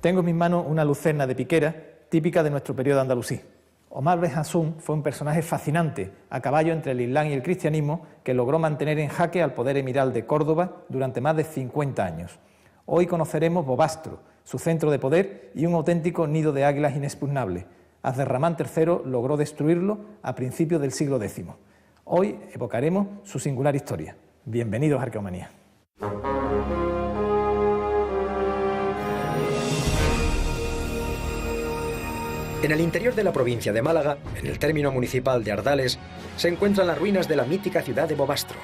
Tengo en mis manos una lucerna de piquera típica de nuestro periodo andalusí. Omar Ben Hafsun fue un personaje fascinante, a caballo entre el Islam y el cristianismo, que logró mantener en jaque al poder emiral de Córdoba durante más de 50 años. Hoy conoceremos Bobastro, su centro de poder y un auténtico nido de águilas inexpugnable. Abderramán III logró destruirlo a principios del siglo X. Hoy evocaremos su singular historia. Bienvenidos a Arqueomanía. En el interior de la provincia de Málaga, en el término municipal de Ardales, se encuentran las ruinas de la mítica ciudad de Bobastro,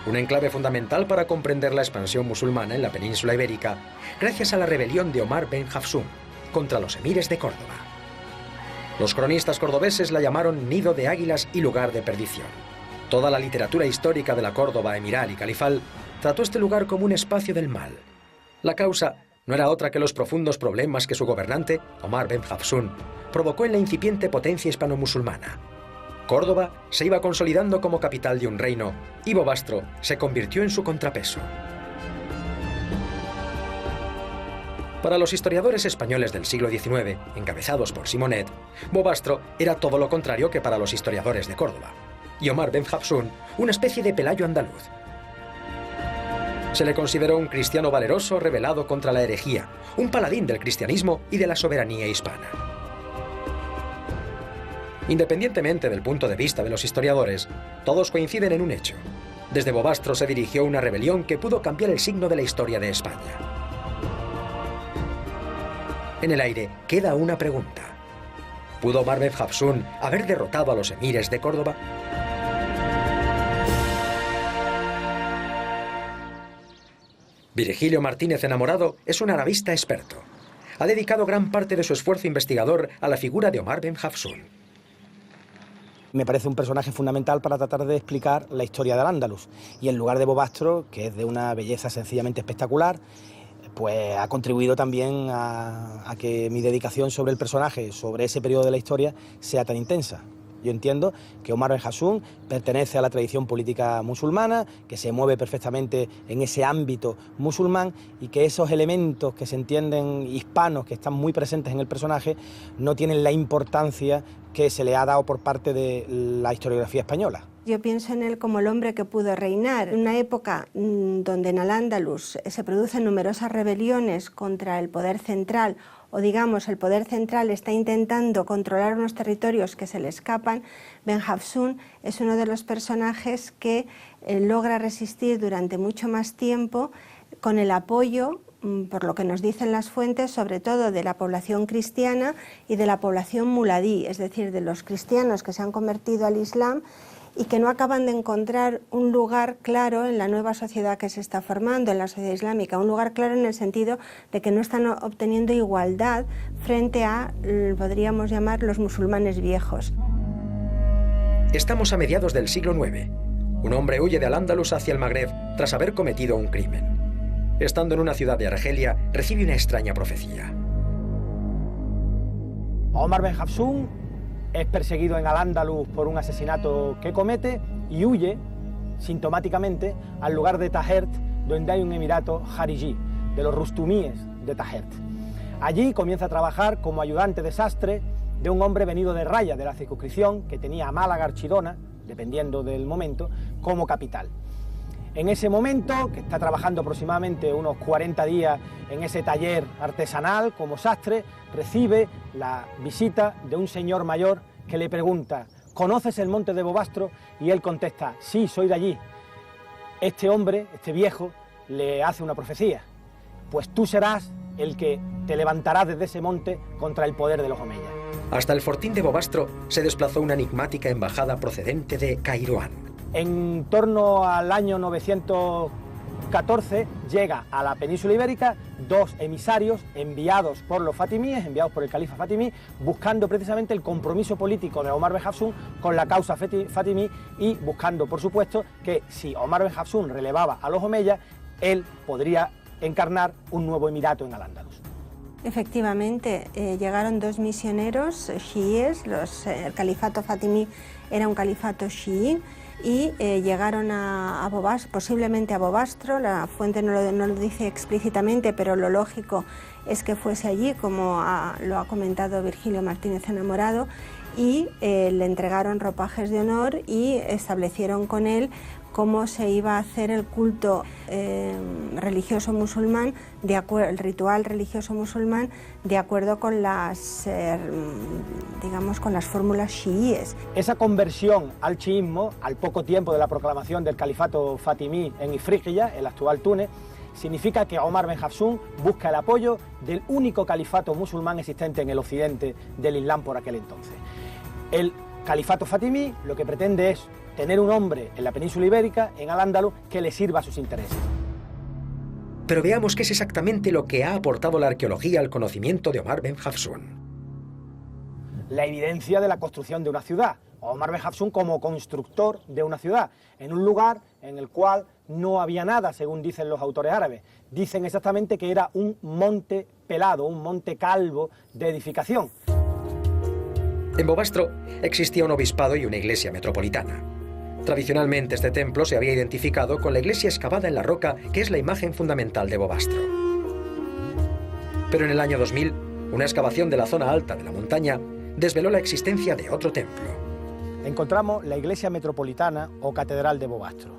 un enclave fundamental para comprender la expansión musulmana en la península ibérica, gracias a la rebelión de Omar Ben Hafsun contra los emires de Córdoba. Los cronistas cordobeses la llamaron nido de águilas y lugar de perdición. Toda la literatura histórica de la Córdoba emiral y califal trató este lugar como un espacio del mal. La causa no era otra que los profundos problemas que su gobernante, Omar Ben Hafsun, provocó en la incipiente potencia hispano-musulmana. Córdoba se iba consolidando como capital de un reino y Bobastro se convirtió en su contrapeso. Para los historiadores españoles del siglo XIX, encabezados por Simonet, Bobastro era todo lo contrario que para los historiadores de Córdoba, y Omar Ben Hafsun una especie de Pelayo andaluz. Se le consideró un cristiano valeroso rebelado contra la herejía, un paladín del cristianismo y de la soberanía hispana. Independientemente del punto de vista de los historiadores, todos coinciden en un hecho. Desde Bobastro se dirigió una rebelión que pudo cambiar el signo de la historia de España. En el aire queda una pregunta. ¿Pudo Omar Ben Hafsun haber derrotado a los emires de Córdoba? Virgilio Martínez Enamorado es un arabista experto. Ha dedicado gran parte de su esfuerzo investigador a la figura de Omar Ben Hafsun. Me parece un personaje fundamental para tratar de explicar la historia del Al-Ándalus. Y en lugar de Bobastro, que es de una belleza sencillamente espectacular, pues ha contribuido también a que mi dedicación sobre el personaje, sobre ese periodo de la historia, sea tan intensa. Yo entiendo que Omar Ben Hafsun pertenece a la tradición política musulmana, que se mueve perfectamente en ese ámbito musulmán y que esos elementos que se entienden hispanos, que están muy presentes en el personaje, no tienen la importancia que se le ha dado por parte de la historiografía española. Yo pienso en él como el hombre que pudo reinar. En una época donde en Al-Ándalus se producen numerosas rebeliones contra el poder central, o digamos el poder central está intentando controlar unos territorios que se le escapan, Ben Hafsun es uno de los personajes que logra resistir durante mucho más tiempo con el apoyo, por lo que nos dicen las fuentes, sobre todo de la población cristiana y de la población muladí, es decir, de los cristianos que se han convertido al Islam y que no acaban de encontrar un lugar claro en la nueva sociedad que se está formando, en la sociedad islámica, un lugar claro en el sentido de que no están obteniendo igualdad frente a, podríamos llamar, los musulmanes viejos. Estamos a mediados del siglo IX. Un hombre huye de Al-Ándalus hacia el Magreb tras haber cometido un crimen. Estando en una ciudad de Argelia, recibe una extraña profecía. Omar Ben Hafsun es perseguido en Al-Ándalus por un asesinato que comete y huye sintomáticamente al lugar de Tahert, donde hay un emirato jariyí, de los rustumíes de Tahert. Allí comienza a trabajar como ayudante de sastre de un hombre venido de Raya, de la circunscripción, que tenía a Málaga, Archidona, dependiendo del momento, como capital. En ese momento, que está trabajando aproximadamente unos 40 días en ese taller artesanal como sastre, recibe la visita de un señor mayor que le pregunta: ¿conoces el monte de Bobastro? Y él contesta: sí, soy de allí. Este hombre, este viejo, le hace una profecía: pues tú serás el que te levantarás desde ese monte contra el poder de los omeyas. Hasta el fortín de Bobastro se desplazó una enigmática embajada procedente de Cairoán. En torno al año 914 llega a la península ibérica dos emisarios enviados por los fatimíes, enviados por el califa fatimí, buscando precisamente el compromiso político de Omar Ben Hafsun con la causa fatimí y buscando, por supuesto, que si Omar Ben Hafsun relevaba a los omeyas, él podría encarnar un nuevo emirato en Al-Ándalus. Efectivamente, llegaron dos misioneros chiíes, el califato fatimí era un califato chií, y llegaron a Bobastro, posiblemente a Bobastro. La fuente no lo dice explícitamente, pero lo lógico es que fuese allí, como lo ha comentado Virgilio Martínez Enamorado, y le entregaron ropajes de honor y establecieron con él cómo se iba a hacer el culto religioso musulmán, el ritual religioso musulmán, de acuerdo con las, digamos, con las fórmulas chiíes. Esa conversión al chiismo, al poco tiempo de la proclamación del califato fatimí en Ifriqiya, el actual Túnez, significa que Omar Ben Hafsun busca el apoyo del único califato musulmán existente en el occidente del Islam por aquel entonces. El califato fatimí lo que pretende es tener un hombre en la península ibérica, en Al-Ándalus, que le sirva a sus intereses. Pero veamos qué es exactamente lo que ha aportado la arqueología al conocimiento de Omar Ben Hafsun. La evidencia de la construcción de una ciudad. Omar Ben Hafsun como constructor de una ciudad, en un lugar en el cual no había nada, según dicen los autores árabes. Dicen exactamente que era un monte pelado, un monte calvo de edificación. En Bobastro existía un obispado y una iglesia metropolitana. Tradicionalmente este templo se había identificado con la iglesia excavada en la roca, que es la imagen fundamental de Bobastro. Pero en el año 2000, una excavación de la zona alta de la montaña desveló la existencia de otro templo. Encontramos la iglesia metropolitana o catedral de Bobastro.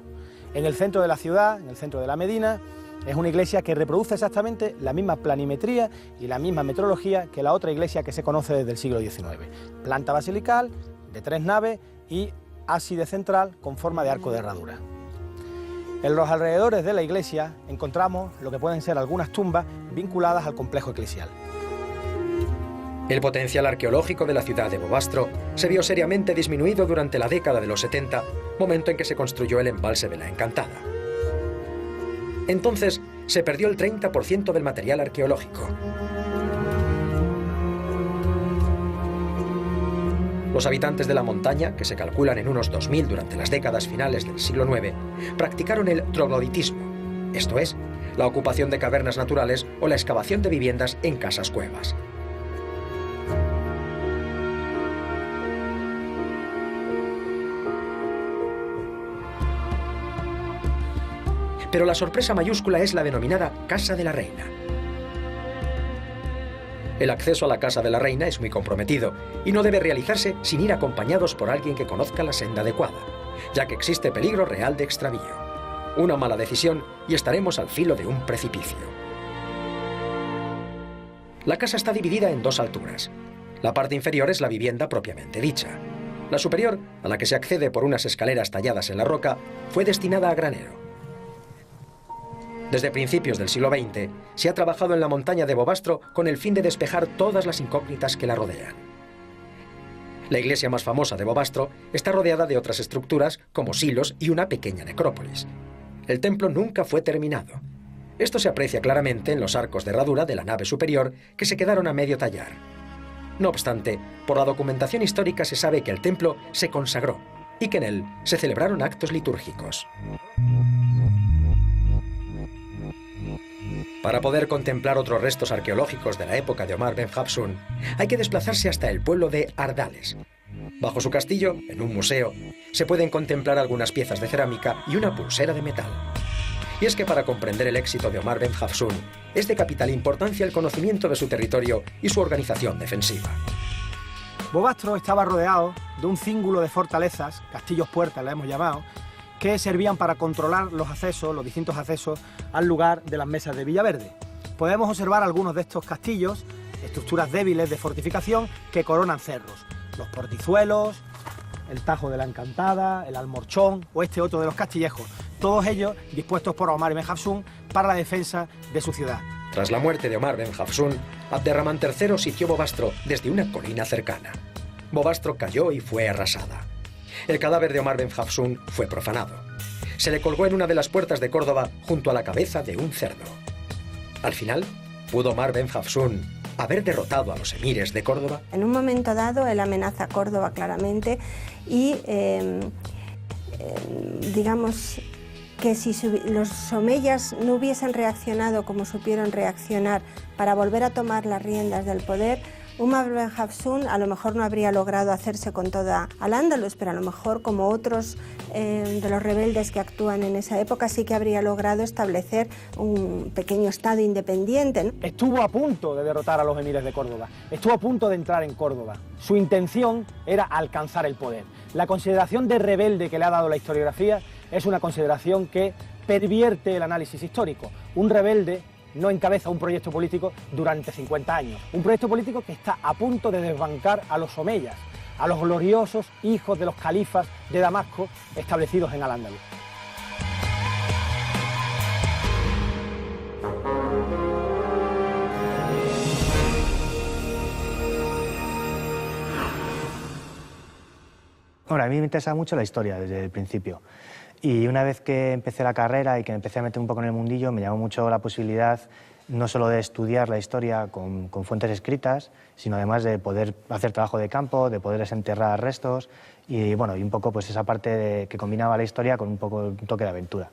En el centro de la ciudad, en el centro de la Medina, es una iglesia que reproduce exactamente la misma planimetría y la misma metrología que la otra iglesia que se conoce desde el siglo XIX. Planta basilical, de 3 naves y ábside central con forma de arco de herradura. En los alrededores de la iglesia encontramos lo que pueden ser algunas tumbas vinculadas al complejo eclesial. El potencial arqueológico de la ciudad de Bobastro se vio seriamente disminuido durante la década de los 70, momento en que se construyó el embalse de la Encantada. Entonces, se perdió el 30% del material arqueológico. Los habitantes de la montaña, que se calculan en unos 2000 durante las décadas finales del siglo IX, practicaron el trogloditismo, esto es, la ocupación de cavernas naturales o la excavación de viviendas en casas-cuevas. Pero la sorpresa mayúscula es la denominada Casa de la Reina. El acceso a la Casa de la Reina es muy comprometido y no debe realizarse sin ir acompañados por alguien que conozca la senda adecuada, ya que existe peligro real de extravío. Una mala decisión y estaremos al filo de un precipicio. La casa está dividida en 2 alturas. La parte inferior es la vivienda propiamente dicha. La superior, a la que se accede por unas escaleras talladas en la roca, fue destinada a granero. Desde principios del siglo XX, se ha trabajado en la montaña de Bobastro con el fin de despejar todas las incógnitas que la rodean. La iglesia más famosa de Bobastro está rodeada de otras estructuras como silos y una pequeña necrópolis. El templo nunca fue terminado. Esto se aprecia claramente en los arcos de herradura de la nave superior que se quedaron a medio tallar. No obstante, por la documentación histórica se sabe que el templo se consagró y que en él se celebraron actos litúrgicos. Para poder contemplar otros restos arqueológicos de la época de Omar Ben Hafsun, hay que desplazarse hasta el pueblo de Ardales. Bajo su castillo, en un museo, se pueden contemplar algunas piezas de cerámica y una pulsera de metal. Y es que para comprender el éxito de Omar Ben Hafsun, es de capital importancia el conocimiento de su territorio y su organización defensiva. Bobastro estaba rodeado de un cíngulo de fortalezas, castillos-puertas la hemos llamado, que servían para controlar los accesos, los distintos accesos al lugar de las mesas de Villaverde. Podemos observar algunos de estos castillos, estructuras débiles de fortificación que coronan cerros. Los portizuelos, el Tajo de la Encantada, el Almorchón o este otro de los castillejos. Todos ellos dispuestos por Omar Ben Hafsun para la defensa de su ciudad. Tras la muerte de Omar Ben Hafsun, Abderramán III sitió Bobastro desde una colina cercana. Bobastro cayó y fue arrasada. El cadáver de Omar Ben Hafsun fue profanado. Se le colgó en una de las puertas de Córdoba junto a la cabeza de un cerdo. Al final, ¿pudo Omar Ben Hafsun haber derrotado a los emires de Córdoba? En un momento dado, él amenaza a Córdoba claramente y digamos que si los omeyas no hubiesen reaccionado como supieron reaccionar para volver a tomar las riendas del poder, Umar Ben Hafsun a lo mejor no habría logrado hacerse con toda Al-Ándalus, pero a lo mejor, como otros de los rebeldes que actúan en esa época, sí que habría logrado establecer un pequeño estado independiente, ¿no? Estuvo a punto de derrotar a los emires de Córdoba, estuvo a punto de entrar en Córdoba. Su intención era alcanzar el poder. La consideración de rebelde que le ha dado la historiografía es una consideración que pervierte el análisis histórico. Un rebelde no encabeza un proyecto político durante 50 años. Un proyecto político que está a punto de desbancar a los omeyas, a los gloriosos hijos de los califas de Damasco establecidos en Al-Ándalus. Bueno, a mí me interesa mucho la historia desde el principio. Y una vez que empecé la carrera y que me empecé a meter un poco en el mundillo, me llamó mucho la posibilidad no solo de estudiar la historia con fuentes escritas, sino además de poder hacer trabajo de campo, de poder desenterrar restos y, bueno, y un poco pues esa parte que combinaba la historia con un poco un toque de aventura.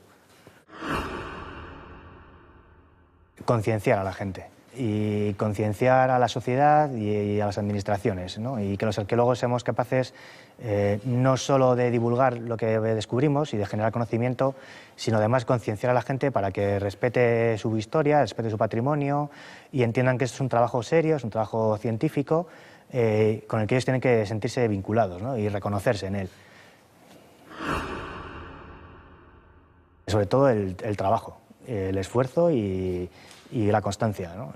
Concienciar a la gente y concienciar a la sociedad y a las administraciones, ¿no? Y que los arqueólogos seamos capaces no solo de divulgar lo que descubrimos y de generar conocimiento, sino además concienciar a la gente para que respete su historia, respete su patrimonio y entiendan que esto es un trabajo serio, es un trabajo científico con el que ellos tienen que sentirse vinculados, ¿no? Y reconocerse en él. Sobre todo el trabajo, el esfuerzo y la constancia, ¿no?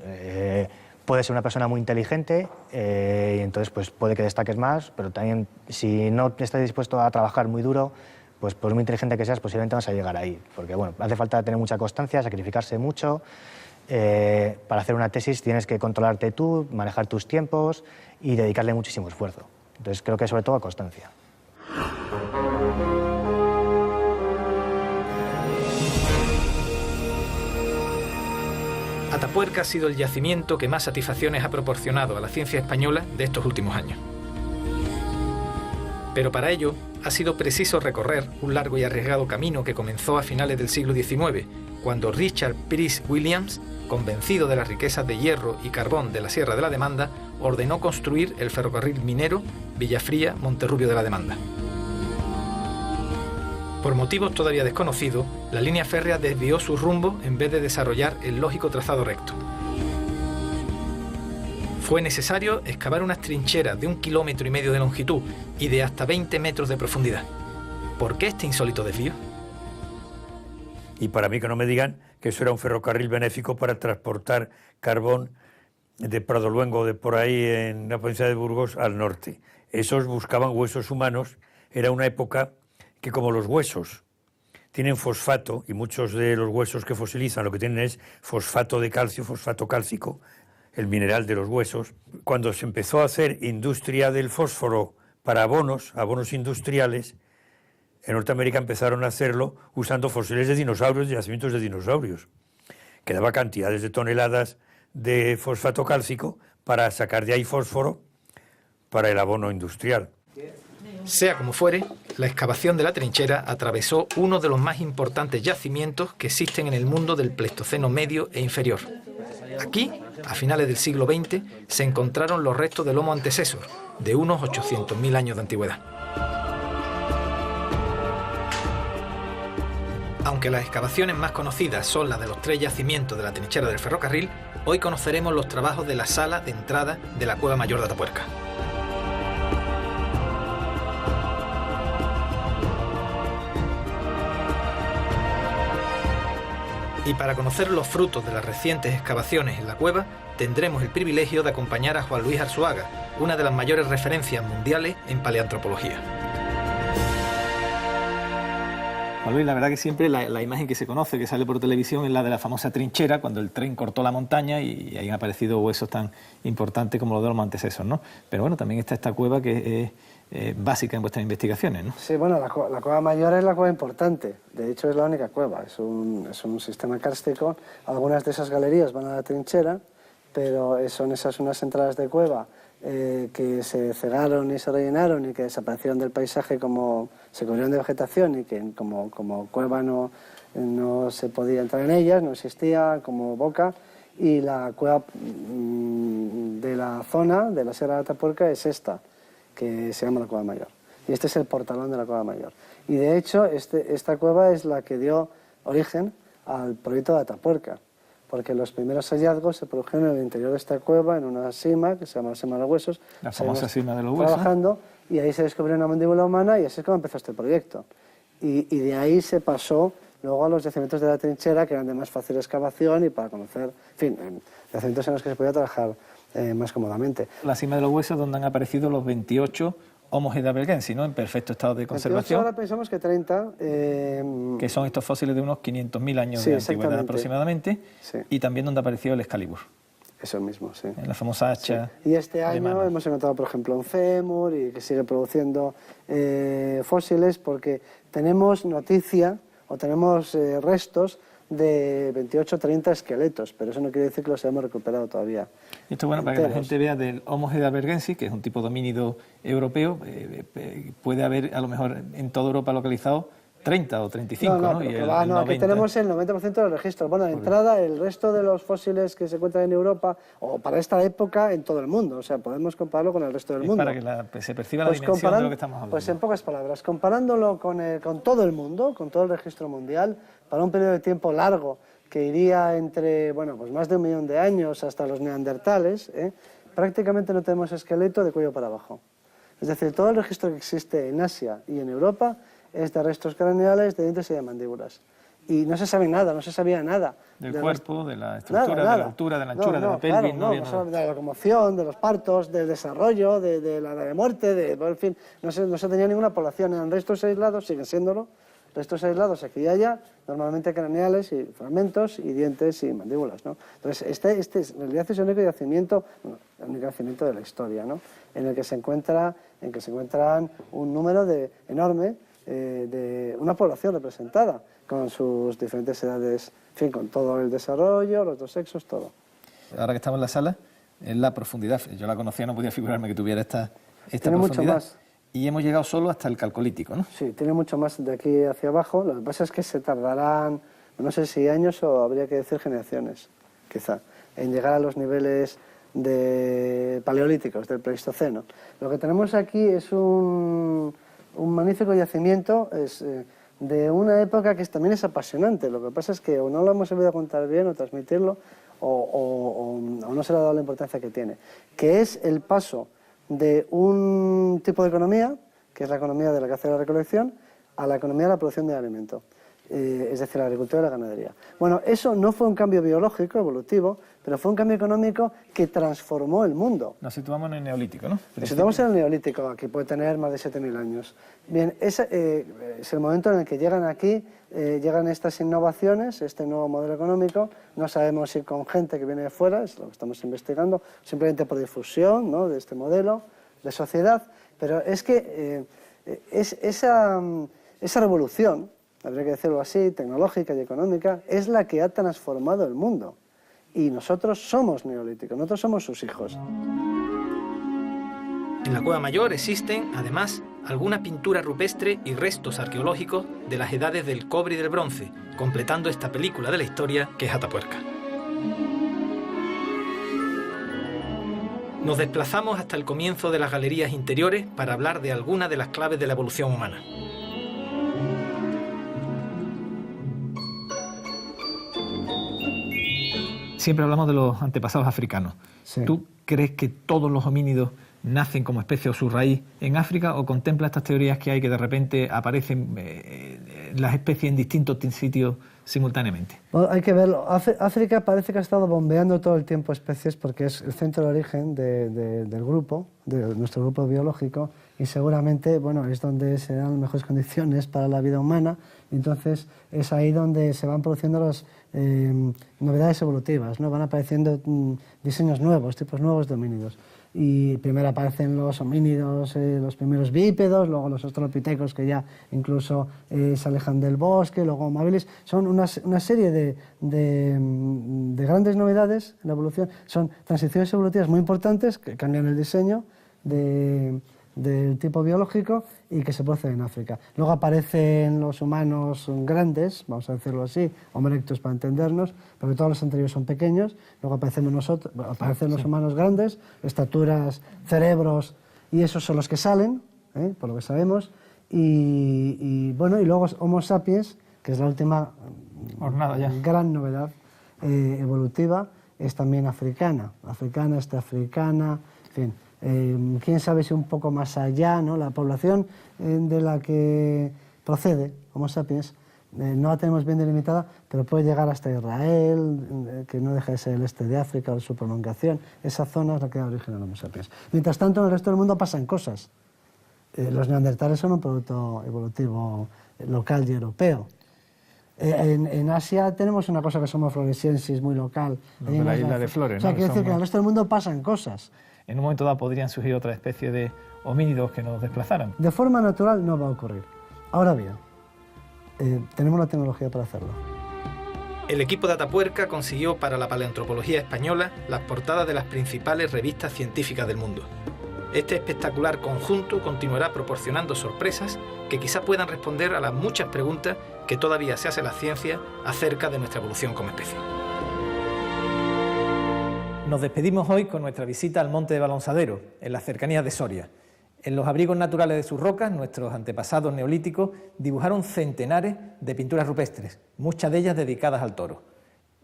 Puedes ser una persona muy inteligente y entonces pues puede que destaques más, pero también si no estás dispuesto a trabajar muy duro, pues por muy inteligente que seas, posiblemente vas a llegar ahí. Porque bueno, hace falta tener mucha constancia, sacrificarse mucho. Para hacer una tesis tienes que controlarte tú, manejar tus tiempos y dedicarle muchísimo esfuerzo. Entonces creo que sobre todo constancia. Atapuerca ha sido el yacimiento que más satisfacciones ha proporcionado a la ciencia española de estos últimos años. Pero para ello ha sido preciso recorrer un largo y arriesgado camino que comenzó a finales del siglo XIX, cuando Richard Pearse Williams, convencido de las riquezas de hierro y carbón de la Sierra de la Demanda, ordenó construir el ferrocarril minero Villafría-Monterrubio de la Demanda. Por motivos todavía desconocidos, la línea férrea desvió su rumbo en vez de desarrollar el lógico trazado recto. Fue necesario excavar unas trincheras de 1,5 kilómetros de longitud y de hasta 20 metros de profundidad. ¿Por qué este insólito desvío? Y para mí que no me digan que eso era un ferrocarril benéfico para transportar carbón de Pradoluengo, de por ahí en la provincia de Burgos, al norte. Esos buscaban huesos humanos, era una época que como los huesos tienen fosfato, y muchos de los huesos que fosilizan lo que tienen es fosfato de calcio, fosfato cálcico, el mineral de los huesos. Cuando se empezó a hacer industria del fósforo para abonos industriales, en Norteamérica empezaron a hacerlo usando fósiles de dinosaurios y yacimientos de dinosaurios, que daba cantidades de toneladas de fosfato cálcico para sacar de ahí fósforo para el abono industrial. Sea como fuere, la excavación de la trinchera atravesó uno de los más importantes yacimientos que existen en el mundo del Pleistoceno medio e inferior. Aquí, a finales del siglo XX, se encontraron los restos del Homo antecessor, de unos 800.000 años de antigüedad. Aunque las excavaciones más conocidas son las de los 3 yacimientos de la trinchera del ferrocarril, hoy conoceremos los trabajos de la sala de entrada de la Cueva Mayor de Atapuerca. Y para conocer los frutos de las recientes excavaciones en la cueva, tendremos el privilegio de acompañar a Juan Luis Arzuaga, una de las mayores referencias mundiales en paleantropología. Juan Luis, la verdad que siempre la imagen que se conoce, que sale por televisión, es la de la famosa trinchera, cuando el tren cortó la montaña y ahí han aparecido huesos tan importantes como los de los antecesores, ¿no? Pero bueno, también está esta cueva que es básica en vuestras investigaciones, ¿no? Sí, bueno, la cueva mayor es la cueva importante, de hecho es la única cueva, es un sistema kárstico. Algunas de esas galerías van a la trinchera, pero son esas unas entradas de cueva que se cegaron y se rellenaron y que desaparecieron del paisaje, como se cubrieron de vegetación y que como cueva no se podía entrar en ellas, no existía como boca, y la cueva de la zona de la Sierra de Atapuerca es esta, que se llama la Cueva Mayor. Y este es el portalón de la Cueva Mayor. Y de hecho, esta cueva es la que dio origen al proyecto de Atapuerca, porque los primeros hallazgos se produjeron en el interior de esta cueva, en una sima, que se llama la Sima de los Huesos. La famosa Sima de los Huesos. Trabajando, y ahí se descubrió una mandíbula humana y así es como empezó este proyecto. Y de ahí se pasó luego a los yacimientos de la Trinchera, que eran de más fácil excavación y para conocer, en fin, yacimientos en los que se podía trabajar más cómodamente. La Sima de los Huesos, donde han aparecido los 28 Homo heidelbergensis, ¿no?, en perfecto estado de conservación. Ahora pensamos que 30... que son estos fósiles de unos 500.000 años de antigüedad aproximadamente, sí. Y también donde apareció el Excalibur. Eso mismo, sí. En la famosa hacha. Sí. Y este año alemana. hemos encontrado, por ejemplo, un fémur y que sigue produciendo fósiles porque tenemos noticia o tenemos restos de 28 o 30 esqueletos, pero eso no quiere decir que los hayamos recuperado todavía. Y esto es bueno para que la gente vea del Homo heidelbergensis, que es un tipo de homínido europeo, puede haber a lo mejor en toda Europa localizado 30 o 35, ¿no? Y aquí tenemos el 90% de los registros. Bueno, de entrada, el resto de los fósiles que se encuentran en Europa, o para esta época, en todo el mundo. O sea, podemos compararlo con el resto del mundo. Para que se perciba la dimensión de lo que estamos hablando. Pues en pocas palabras, comparándolo con todo el mundo, con todo el registro mundial, para un periodo de tiempo largo, que iría entre, bueno, pues más de 1 millón de años hasta los neandertales, prácticamente no tenemos esqueleto de cuello para abajo. Es decir, todo el registro que existe en Asia y en Europa es de restos craneales, de dientes y de mandíbulas. Y no se sabe nada, no se sabía nada. Del cuerpo, de la estructura, de la altura, de la anchura, de la pelvis. Claro, de la locomoción, de los partos, del desarrollo, de la de muerte, en fin, no se tenía ninguna población. Eran restos aislados, siguen siéndolo, restos aislados aquí y allá, normalmente craneales y fragmentos y dientes y mandíbulas, ¿no? Entonces, este es el único yacimiento, el único yacimiento de la historia, ¿no?, en el que se encuentran un número enorme de una población representada, con sus diferentes edades, en fin, con todo el desarrollo, los dos sexos, todo. Ahora que estamos en la sala, en la profundidad, yo la conocía, no podía figurarme que tuviera esta tiene profundidad. Mucho más. Y hemos llegado solo hasta el Calcolítico, ¿no? Sí, tiene mucho más de aquí hacia abajo. Lo que pasa es que se tardarán, no sé si años o habría que decir generaciones, quizá, en llegar a los niveles de paleolíticos, del Pleistoceno. Lo que tenemos aquí es un magnífico yacimiento, de una época que también es apasionante. Lo que pasa es que o no lo hemos sabido contar bien o transmitirlo, o no se le ha dado la importancia que tiene, que es el paso de un tipo de economía, que es la economía de la caza y la recolección, a la economía de la producción de alimento, es decir, la agricultura y la ganadería. Bueno, eso no fue un cambio biológico, evolutivo, pero fue un cambio económico que transformó el mundo. Nos situamos en el Neolítico, ¿no? Nos situamos en el Neolítico, que puede tener más de 7.000 años. Bien, es el momento en el que llegan aquí, llegan estas innovaciones, este nuevo modelo económico. No sabemos si con gente que viene de fuera, es lo que estamos investigando, simplemente por difusión, ¿no?, de este modelo de sociedad. Pero es que esa revolución, habría que decirlo así, tecnológica y económica, es la que ha transformado el mundo. Y nosotros somos neolíticos, nosotros somos sus hijos. En la Cueva Mayor existen, además, alguna pintura rupestre y restos arqueológicos de las edades del cobre y del bronce, completando esta película de la historia que es Atapuerca. Nos desplazamos hasta el comienzo de las galerías interiores para hablar de algunas de las claves de la evolución humana. Siempre hablamos de los antepasados africanos. Sí. ¿Tú crees que todos los homínidos nacen como especie o su raíz en África, o contempla estas teorías que hay que de repente aparecen las especies en distintos sitios simultáneamente? Bueno, hay que verlo. África parece que ha estado bombeando todo el tiempo especies porque es el centro de origen del grupo, de nuestro grupo biológico, y seguramente, bueno, es donde se dan las mejores condiciones para la vida humana. Entonces es ahí donde se van produciendo las novedades evolutivas, ¿no? Van apareciendo diseños nuevos, tipos nuevos de homínidos. Y primero aparecen los homínidos, los primeros bípedos, luego los australopitecos que ya incluso se alejan del bosque, luego Homo habilis. Son una serie de grandes novedades en la evolución. Son transiciones evolutivas muy importantes que cambian el diseño de del tipo biológico y que se produce en África. Luego aparecen los humanos grandes, vamos a decirlo así, Homo erectus para entendernos, porque todos los anteriores son pequeños. Luego aparecen los humanos grandes, estaturas, cerebros, y esos son los que salen, por lo que sabemos. Y luego Homo sapiens, que es la última gran novedad evolutiva, es también africana, en fin. Quién sabe si un poco más allá, ¿no? La población de la que procede Homo sapiens no la tenemos bien delimitada, pero puede llegar hasta Israel, que no deja de ser el este de África o su prolongación. Esa zona es la que da origen al Homo sapiens. Mientras tanto, en el resto del mundo pasan cosas. Los neandertales son un producto evolutivo local y europeo. En Asia tenemos una cosa que somos floresiensis muy local. De la isla de Flores. O sea, quiere decir que en el resto del mundo pasan cosas. En un momento dado podrían surgir otra especie de homínidos que nos desplazaran. De forma natural no va a ocurrir. Ahora bien, tenemos la tecnología para hacerlo. El equipo de Atapuerca consiguió para la paleoantropología española las portadas de las principales revistas científicas del mundo. Este espectacular conjunto continuará proporcionando sorpresas que quizá puedan responder a las muchas preguntas que todavía se hace la ciencia acerca de nuestra evolución como especie. Nos despedimos hoy con nuestra visita al Monte de Balonsadero, en las cercanías de Soria. En los abrigos naturales de sus rocas, nuestros antepasados neolíticos dibujaron centenares de pinturas rupestres, muchas de ellas dedicadas al toro.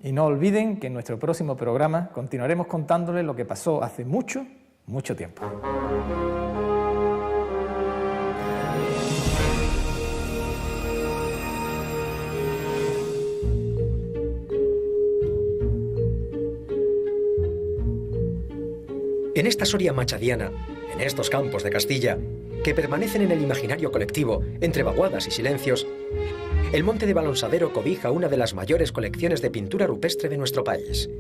Y no olviden que en nuestro próximo programa continuaremos contándoles lo que pasó hace mucho, mucho tiempo. En esta Soria machadiana, en estos campos de Castilla, que permanecen en el imaginario colectivo entre vaguadas y silencios, el Monte de Balonsadero cobija una de las mayores colecciones de pintura rupestre de nuestro país.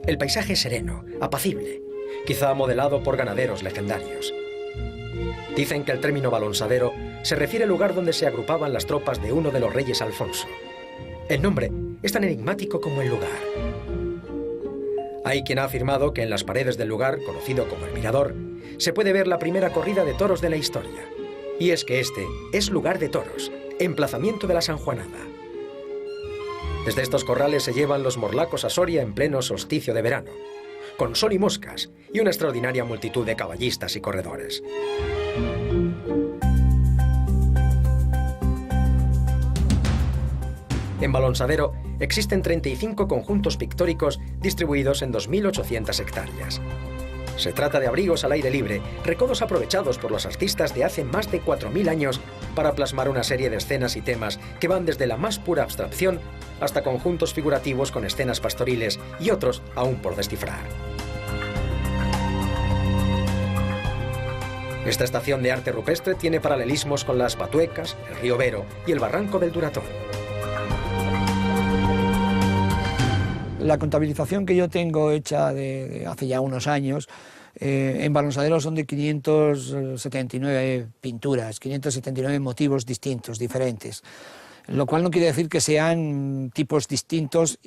El paisaje es sereno, apacible, quizá modelado por ganaderos legendarios. Dicen que el término balonsadero se refiere al lugar donde se agrupaban las tropas de uno de los reyes Alfonso. El nombre es tan enigmático como el lugar. Hay quien ha afirmado que en las paredes del lugar, conocido como el Mirador, se puede ver la primera corrida de toros de la historia. Y es que este es lugar de toros, emplazamiento de la sanjuanada. Desde estos corrales se llevan los morlacos a Soria en pleno solsticio de verano, con sol y moscas y una extraordinaria multitud de caballistas y corredores. En Balonsadero existen 35 conjuntos pictóricos distribuidos en 2.800 hectáreas. Se trata de abrigos al aire libre, recodos aprovechados por los artistas de hace más de 4.000 años para plasmar una serie de escenas y temas que van desde la más pura abstracción hasta conjuntos figurativos con escenas pastoriles y otros aún por descifrar. Esta estación de arte rupestre tiene paralelismos con las Batuecas, el río Vero y el barranco del Duratón. La contabilización que yo tengo hecha de hace ya unos años, en Balonsadero son de 579 pinturas, 579 motivos distintos, diferentes. Lo cual no quiere decir que sean tipos distintos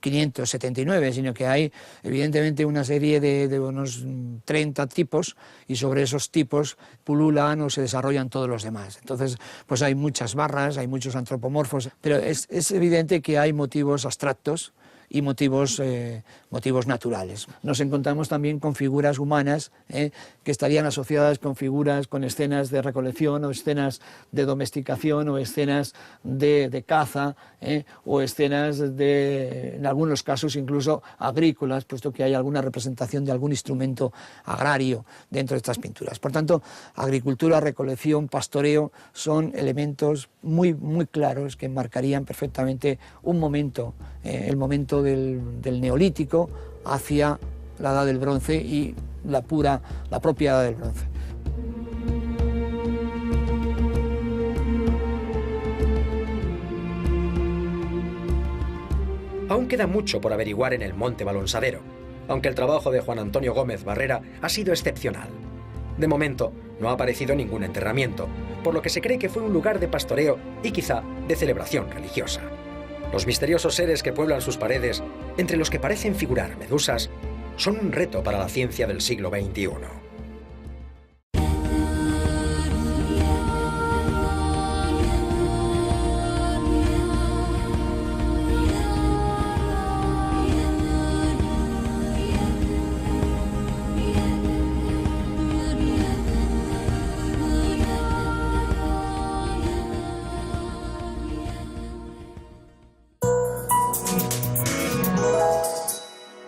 579, sino que hay evidentemente una serie de unos 30 tipos y sobre esos tipos pululan o se desarrollan todos los demás. Entonces, pues hay muchas barras, hay muchos antropomorfos, pero es evidente que hay motivos abstractos y motivos naturales. Nos encontramos también con figuras humanas que estarían asociadas con figuras, con escenas de recolección o escenas de domesticación o escenas de caza o escenas en algunos casos incluso agrícolas, puesto que hay alguna representación de algún instrumento agrario dentro de estas pinturas. Por tanto, agricultura, recolección, pastoreo son elementos muy, muy claros que marcarían perfectamente un momento, el momento del Neolítico hacia la Edad del Bronce y la propia Edad del Bronce. Aún queda mucho por averiguar en el Monte Balonsadero, aunque el trabajo de Juan Antonio Gómez Barrera ha sido excepcional. De momento, no ha aparecido ningún enterramiento, por lo que se cree que fue un lugar de pastoreo y quizá de celebración religiosa. Los misteriosos seres que pueblan sus paredes, entre los que parecen figurar medusas, son un reto para la ciencia del siglo XXI.